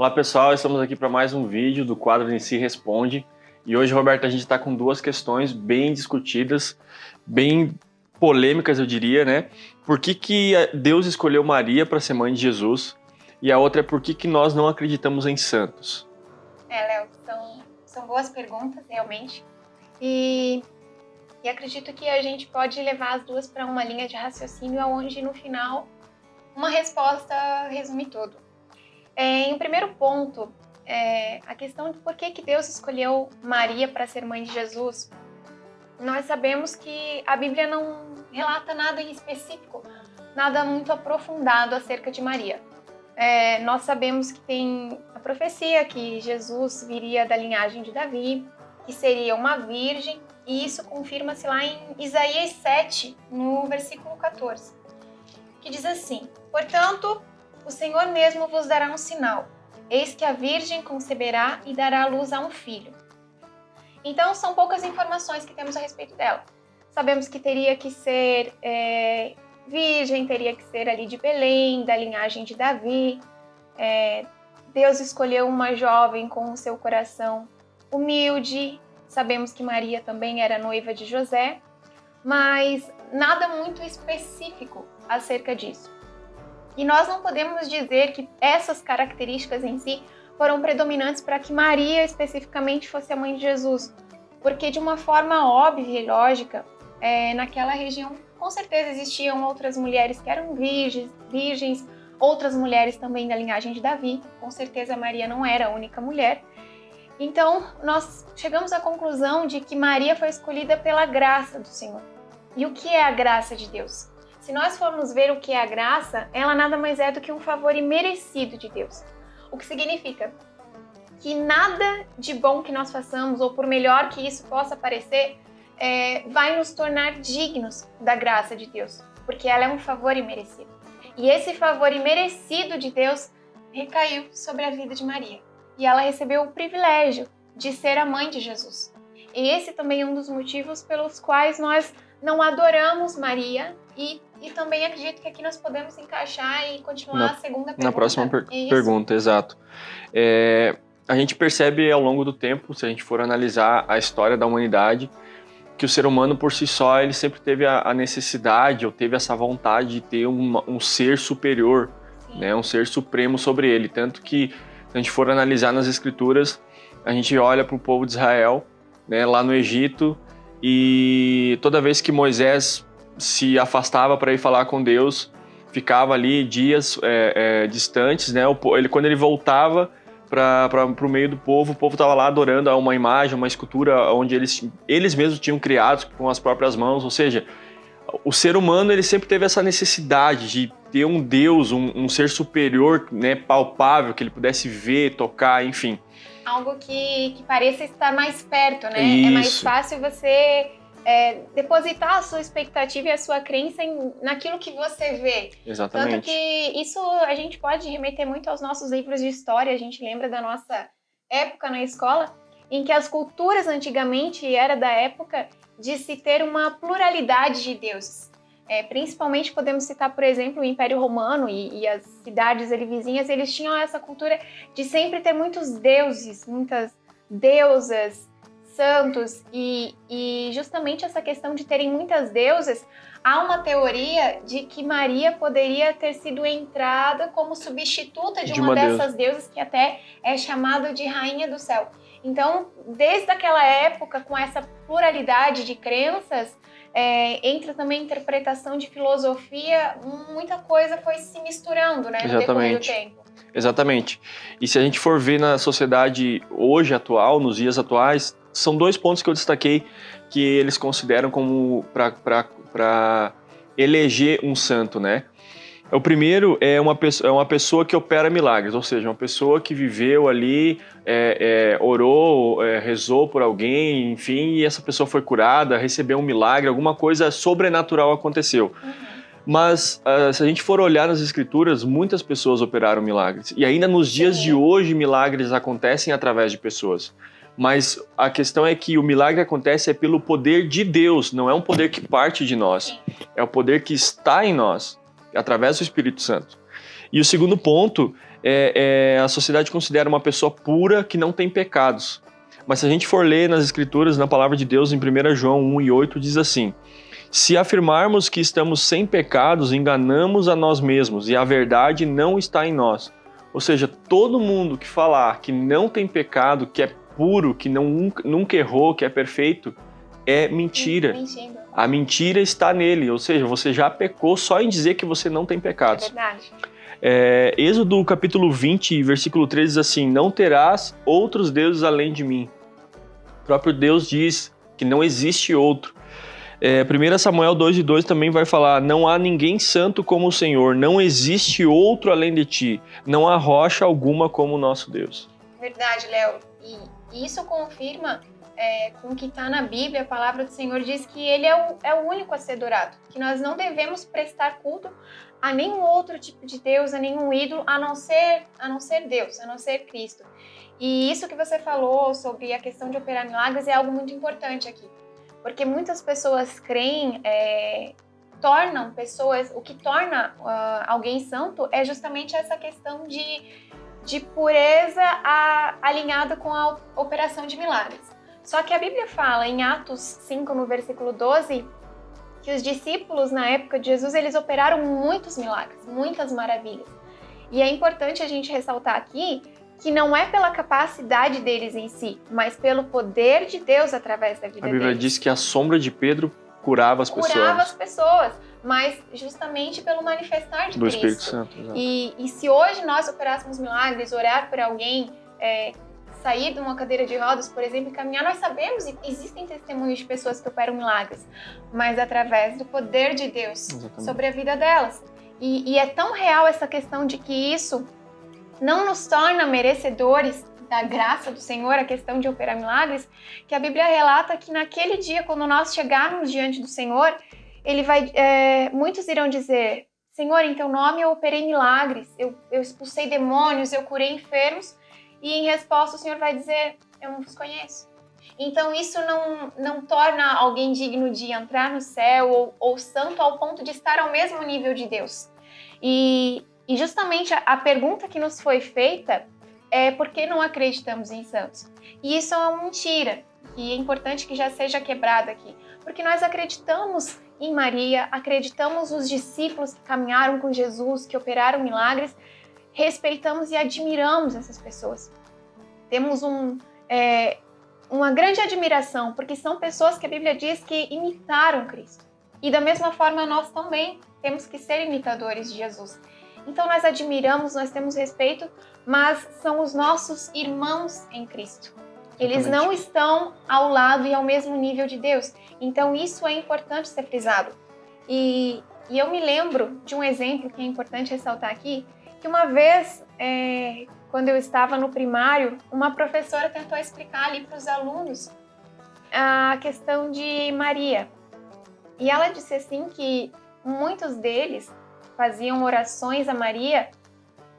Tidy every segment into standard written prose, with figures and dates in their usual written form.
Olá pessoal, estamos aqui para mais um vídeo do quadro Nissi Responde. E hoje, Roberto, a gente está com duas questões bem discutidas, bem polêmicas, eu diria, né? Por que Deus escolheu Maria para ser mãe de Jesus? E a outra é por que nós não acreditamos em santos? Léo, são boas perguntas, realmente. E acredito que a gente pode levar as duas para uma linha de raciocínio onde, no final, uma resposta resume tudo. Em primeiro ponto, a questão de por que Deus escolheu Maria para ser mãe de Jesus. Nós sabemos que a Bíblia não relata nada em específico, nada muito aprofundado acerca de Maria. Nós sabemos que tem a profecia que Jesus viria da linhagem de Davi, que seria uma virgem, e isso confirma-se lá em Isaías 7, no versículo 14, que diz assim: portanto, o Senhor mesmo vos dará um sinal. Eis que a virgem conceberá e dará à luz a um filho. Então, são poucas informações que temos a respeito dela. Sabemos que teria que ser virgem, teria que ser ali de Belém, da linhagem de Davi. Deus escolheu uma jovem com o seu coração humilde. Sabemos que Maria também era noiva de José, mas nada muito específico acerca disso. E nós não podemos dizer que essas características em si foram predominantes para que Maria especificamente fosse a mãe de Jesus, porque de uma forma óbvia e lógica, naquela região com certeza existiam outras mulheres que eram virgens, outras mulheres também da linhagem de Davi, com certeza Maria não era a única mulher. Então nós chegamos à conclusão de que Maria foi escolhida pela graça do Senhor. E o que é a graça de Deus? Se nós formos ver o que é a graça, ela nada mais é do que um favor imerecido de Deus. O que significa que nada de bom que nós façamos, ou por melhor que isso possa parecer, vai nos tornar dignos da graça de Deus, porque ela é um favor imerecido. E esse favor imerecido de Deus recaiu sobre a vida de Maria. E ela recebeu o privilégio de ser a mãe de Jesus. E esse também é um dos motivos pelos quais nós não adoramos Maria, e também acredito que aqui nós podemos encaixar e continuar a segunda pergunta. Na próxima pergunta, exato. A gente percebe ao longo do tempo, se a gente for analisar a história da humanidade, que o ser humano por si só, ele sempre teve a necessidade, ou teve essa vontade de ter um ser superior, né, um ser supremo sobre ele. Tanto que, se a gente for analisar nas escrituras, a gente olha para o povo de Israel, né, lá no Egito, e toda vez que Moisés se afastava para ir falar com Deus, ficava ali dias distantes, né? Quando ele voltava para o meio do povo, o povo estava lá adorando a uma imagem, uma escultura onde eles mesmos tinham criado com as próprias mãos. Ou seja, o ser humano ele sempre teve essa necessidade de ter um Deus, um ser superior, né, palpável, que ele pudesse ver, tocar, enfim. Algo que pareça estar mais perto, né? Isso. É mais fácil você depositar a sua expectativa e a sua crença naquilo que você vê. Exatamente. Tanto que isso a gente pode remeter muito aos nossos livros de história. A gente lembra da nossa época na escola, em que as culturas antigamente era da época de se ter uma pluralidade de deuses. Principalmente podemos citar, por exemplo, o Império Romano e as cidades ali vizinhas. Eles tinham essa cultura de sempre ter muitos deuses, muitas deusas, santos, e justamente essa questão de terem muitas deusas, há uma teoria de que Maria poderia ter sido entrada como substituta de uma dessas deusas, que até é chamada de Rainha do Céu. Então, desde aquela época, com essa pluralidade de crenças, entra também a interpretação de filosofia, muita coisa foi se misturando, né, no decorrer do tempo. Exatamente. E se a gente for ver na sociedade hoje atual, nos dias atuais, são dois pontos que eu destaquei que eles consideram como para eleger um santo, né? O primeiro é uma pessoa que opera milagres, ou seja, uma pessoa que viveu ali, orou, rezou por alguém, enfim, e essa pessoa foi curada, recebeu um milagre, alguma coisa sobrenatural aconteceu. Mas se a gente for olhar nas escrituras, muitas pessoas operaram milagres. E ainda nos dias de hoje, milagres acontecem através de pessoas. Mas a questão é que o milagre acontece pelo poder de Deus, não é um poder que parte de nós. É o poder que está em nós, através do Espírito Santo. E o segundo ponto a sociedade considera uma pessoa pura que não tem pecados. Mas se a gente for ler nas Escrituras, na Palavra de Deus, em 1 João 1:8, diz assim: se afirmarmos que estamos sem pecados, enganamos a nós mesmos e a verdade não está em nós. Ou seja, todo mundo que falar que não tem pecado, que é puro, que nunca errou, que é perfeito, é mentira. A mentira está nele, ou seja, você já pecou só em dizer que você não tem pecados. É verdade. Êxodo capítulo 20, versículo 13 diz assim: não terás outros deuses além de mim. O próprio Deus diz que não existe outro. 1 Samuel 2:2 também vai falar: não há ninguém santo como o Senhor, não existe outro além de ti, não há rocha alguma como o nosso Deus. Verdade, Léo. E isso confirma com o que está na Bíblia. A palavra do Senhor diz que Ele é o único a ser adorado, que nós não devemos prestar culto a nenhum outro tipo de Deus, a nenhum ídolo, a não ser Deus, a não ser Cristo. E isso que você falou sobre a questão de operar milagres é algo muito importante aqui. Porque muitas pessoas creem, o que torna alguém santo é justamente essa questão de pureza alinhada com a operação de milagres. Só que a Bíblia fala em Atos 5, no versículo 12, que os discípulos na época de Jesus, eles operaram muitos milagres, muitas maravilhas. E é importante a gente ressaltar aqui que não é pela capacidade deles em si, mas pelo poder de Deus através da vida deles. A Bíblia diz que a sombra de Pedro curava as pessoas. Curava as pessoas, mas justamente pelo manifestar de do Cristo. Espírito Santo. Exato. E se hoje nós operássemos milagres, orar por alguém, sair de uma cadeira de rodas, por exemplo, e caminhar, nós sabemos e existem testemunhos de pessoas que operam milagres, mas através do poder de Deus. Exatamente. Sobre a vida delas. E é tão real essa questão de que isso não nos torna merecedores da graça do Senhor, a questão de operar milagres, que a Bíblia relata que naquele dia, quando nós chegarmos diante do Senhor, muitos irão dizer: Senhor, em teu nome eu operei milagres, eu expulsei demônios, eu curei enfermos, e em resposta o Senhor vai dizer: eu não vos conheço. Então isso não torna alguém digno de entrar no céu ou santo ao ponto de estar ao mesmo nível de Deus. E justamente a pergunta que nos foi feita é: por que não acreditamos em santos? E isso é uma mentira, e é importante que já seja quebrada aqui, porque nós acreditamos em Maria, acreditamos nos discípulos que caminharam com Jesus, que operaram milagres, respeitamos e admiramos essas pessoas. Temos uma grande admiração, porque são pessoas que a Bíblia diz que imitaram Cristo. E da mesma forma nós também temos que ser imitadores de Jesus. Então nós admiramos, nós temos respeito, mas são os nossos irmãos em Cristo. Eles não estão ao lado e ao mesmo nível de Deus. Então isso é importante ser frisado. E eu me lembro de um exemplo que é importante ressaltar aqui, que uma vez, quando eu estava no primário, uma professora tentou explicar ali para os alunos a questão de Maria. E ela disse assim que muitos deles faziam orações a Maria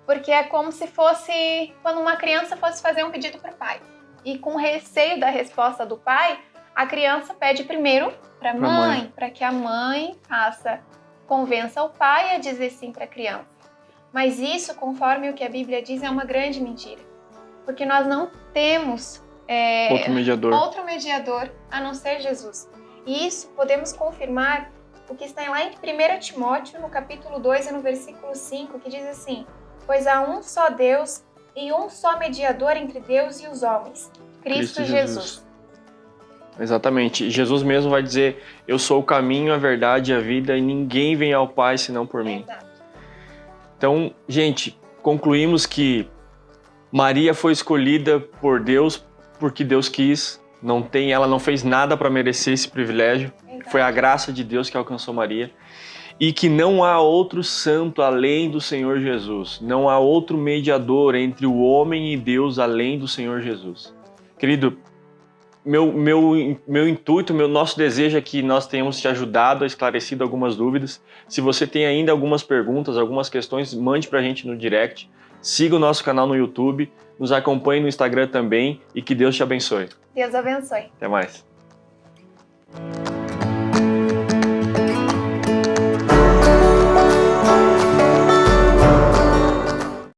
porque é como se fosse quando uma criança fosse fazer um pedido para o pai. E com receio da resposta do pai, a criança pede primeiro para a mãe, para que a mãe convença o pai a dizer sim para a criança. Mas isso, conforme o que a Bíblia diz, é uma grande mentira. Porque nós não temos outro mediador a não ser Jesus. E isso podemos confirmar o que está lá em 1 Timóteo, no capítulo 2 e no versículo 5, que diz assim: pois há um só Deus e um só mediador entre Deus e os homens, Cristo Jesus. Exatamente. Jesus mesmo vai dizer: eu sou o caminho, a verdade e a vida, e ninguém vem ao Pai senão por mim. Exato. Então, gente, concluímos que Maria foi escolhida por Deus porque Deus quis. Ela não fez nada para merecer esse privilégio. Exato. Foi a graça de Deus que alcançou Maria. E que não há outro santo além do Senhor Jesus. Não há outro mediador entre o homem e Deus além do Senhor Jesus. Querido, meu intuito, nosso desejo é que nós tenhamos te ajudado, esclarecido algumas dúvidas. Se você tem ainda algumas perguntas, algumas questões, mande pra gente no direct. Siga o nosso canal no YouTube, nos acompanhe no Instagram também e que Deus te abençoe. Deus abençoe. Até mais.